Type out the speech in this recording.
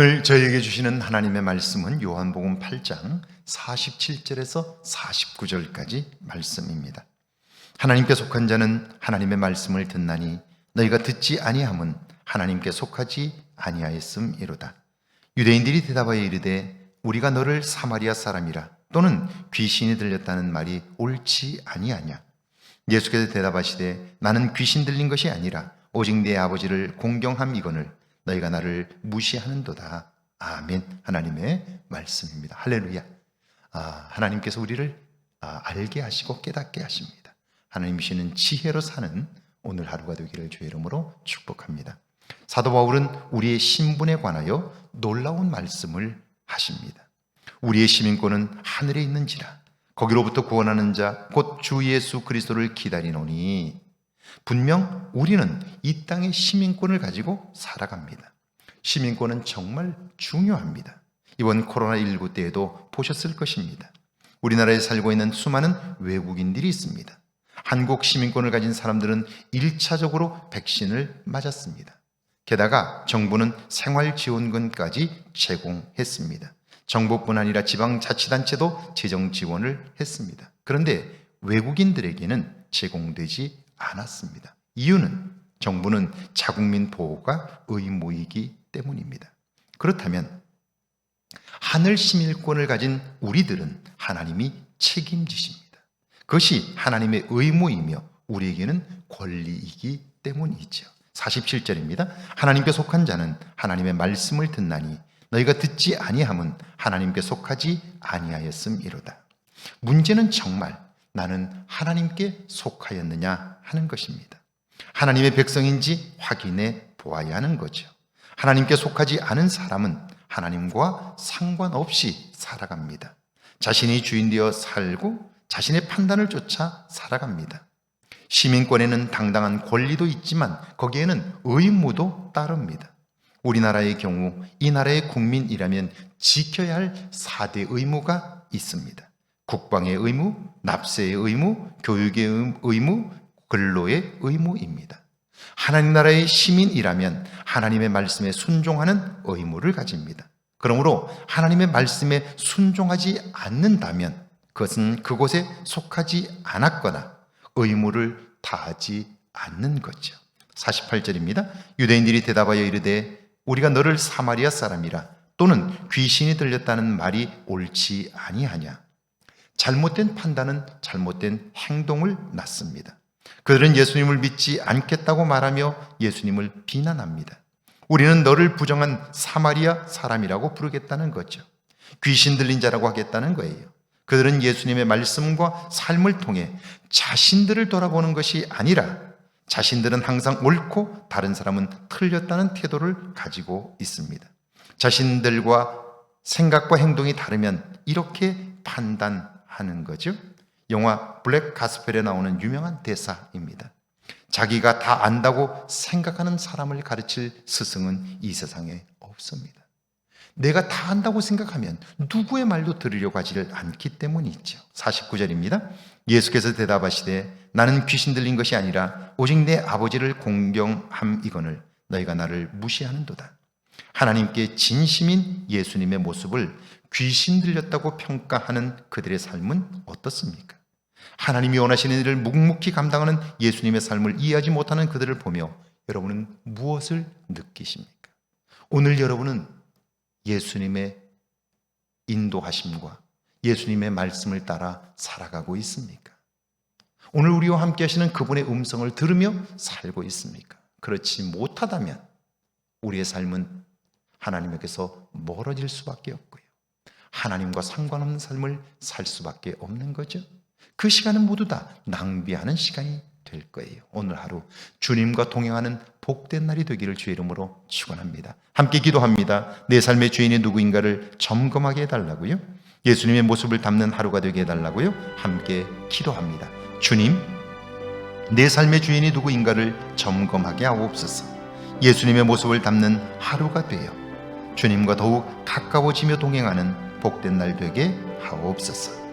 오늘 저희에게 주시는 하나님의 말씀은 요한복음 8장 47절에서 49절까지 말씀입니다. 하나님께 속한 자는 하나님의 말씀을 듣나니 너희가 듣지 아니함은 하나님께 속하지 아니하였음이로다. 유대인들이 대답하여 이르되 우리가 너를 사마리아 사람이라 또는 귀신이 들렸다는 말이 옳지 아니하냐. 예수께서 대답하시되 나는 귀신 들린 것이 아니라 오직 내 아버지를 공경함이거늘 너희가 나를 무시하는도다. 아멘. 하나님의 말씀입니다. 할렐루야. 하나님께서 우리를 알게 하시고 깨닫게 하십니다. 하나님 주시는 지혜로 사는 오늘 하루가 되기를 주의 이름으로 축복합니다. 사도 바울은 우리의 신분에 관하여 놀라운 말씀을 하십니다. 우리의 시민권은 하늘에 있는지라 거기로부터 구원하는 자 곧 주 예수 그리스도를 기다리노니 분명 우리는 이 땅의 시민권을 가지고 살아갑니다. 시민권은 정말 중요합니다. 이번 코로나19 때에도 보셨을 것입니다. 우리나라에 살고 있는 수많은 외국인들이 있습니다. 한국 시민권을 가진 사람들은 1차적으로 백신을 맞았습니다. 게다가 정부는 생활지원금까지 제공했습니다. 정부뿐 아니라 지방자치단체도 재정 지원을 했습니다. 그런데 외국인들에게는 제공되지 않았습니다. 이유는 정부는 자국민 보호가 의무이기 때문입니다. 그렇다면 하늘 시민권을 가진 우리들은 하나님이 책임지십니다. 그것이 하나님의 의무이며 우리에게는 권리이기 때문이죠. 47절입니다. 하나님께 속한 자는 하나님의 말씀을 듣나니 너희가 듣지 아니함은 하나님께 속하지 아니하였음이로다. 문제는 정말 나는 하나님께 속하였느냐 하는 것입니다. 하나님의 백성인지 확인해 보아야 하는 거죠. 하나님께 속하지 않은 사람은 하나님과 상관없이 살아갑니다. 자신이 주인 되어 살고 자신의 판단을 쫓아 살아갑니다. 시민권에는 당당한 권리도 있지만 거기에는 의무도 따릅니다. 우리나라의 경우 이 나라의 국민이라면 지켜야 할 4대 의무가 있습니다. 국방의 의무, 납세의 의무, 교육의 의무, 근로의 의무입니다. 하나님 나라의 시민이라면 하나님의 말씀에 순종하는 의무를 가집니다. 그러므로 하나님의 말씀에 순종하지 않는다면 그것은 그곳에 속하지 않았거나 의무를 다하지 않는 거죠. 48절입니다. 유대인들이 대답하여 이르되 우리가 너를 사마리아 사람이라 또는 귀신이 들렸다는 말이 옳지 아니하냐. 잘못된 판단은 잘못된 행동을 낳습니다. 그들은 예수님을 믿지 않겠다고 말하며 예수님을 비난합니다. 우리는 너를 부정한 사마리아 사람이라고 부르겠다는 거죠. 귀신 들린 자라고 하겠다는 거예요. 그들은 예수님의 말씀과 삶을 통해 자신들을 돌아보는 것이 아니라 자신들은 항상 옳고 다른 사람은 틀렸다는 태도를 가지고 있습니다. 자신들과 생각과 행동이 다르면 이렇게 판단하는 거죠. 영화 블랙 가스펠에 나오는 유명한 대사입니다. 자기가 다 안다고 생각하는 사람을 가르칠 스승은 이 세상에 없습니다. 내가 다 안다고 생각하면 누구의 말도 들으려고 하지를 않기 때문이죠. 49절입니다. 예수께서 대답하시되 나는 귀신 들린 것이 아니라 오직 내 아버지를 공경함이거늘 너희가 나를 무시하는도다. 하나님께 진심인 예수님의 모습을 귀신 들렸다고 평가하는 그들의 삶은 어떻습니까? 하나님이 원하시는 일을 묵묵히 감당하는 예수님의 삶을 이해하지 못하는 그들을 보며 여러분은 무엇을 느끼십니까? 오늘 여러분은 예수님의 인도하심과 예수님의 말씀을 따라 살아가고 있습니까? 오늘 우리와 함께 하시는 그분의 음성을 들으며 살고 있습니까? 그렇지 못하다면 우리의 삶은 하나님에게서 멀어질 수밖에 없고요. 하나님과 상관없는 삶을 살 수밖에 없는 거죠. 그 시간은 모두 다 낭비하는 시간이 될 거예요. 오늘 하루 주님과 동행하는 복된 날이 되기를 주의 이름으로 축원합니다. 함께 기도합니다. 내 삶의 주인이 누구인가를 점검하게 해달라고요. 예수님의 모습을 담는 하루가 되게 해달라고요. 함께 기도합니다. 주님, 내 삶의 주인이 누구인가를 점검하게 하옵소서. 예수님의 모습을 담는 하루가 되어 주님과 더욱 가까워지며 동행하는 복된 날 되게 하옵소서.